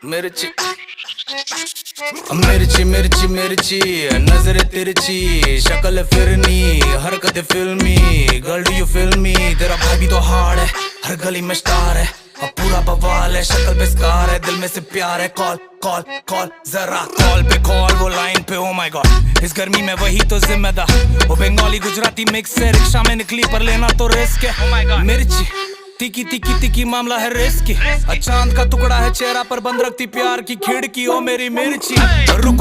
मिर्ची मिर्ची मिर्ची मिर्ची नजर तिरछी शक्ल फिरनी हरकत फिल्मी girl do you feel me तेरा भाई भी तो हार्ड है हर गली में स्टार है अब पूरा बवाल है शक्ल पे स्कार है दिल में से प्यार है कॉल कॉल कॉल जरा कॉल पे कॉल वो लाइन पे ओ माय गॉड इस गर्मी में वही तो जिम्मेदार वो बंगाली गुजराती मिक्स है रिक्शा में निकली पर लेना तो रिस्क है oh my God. मिर्ची तिकी तिकी तिकी मामला है रिस्की चांद का टुकड़ा है चेहरा पर बंद रखती प्यार की खिड़की ओ मेरी मिर्ची रुको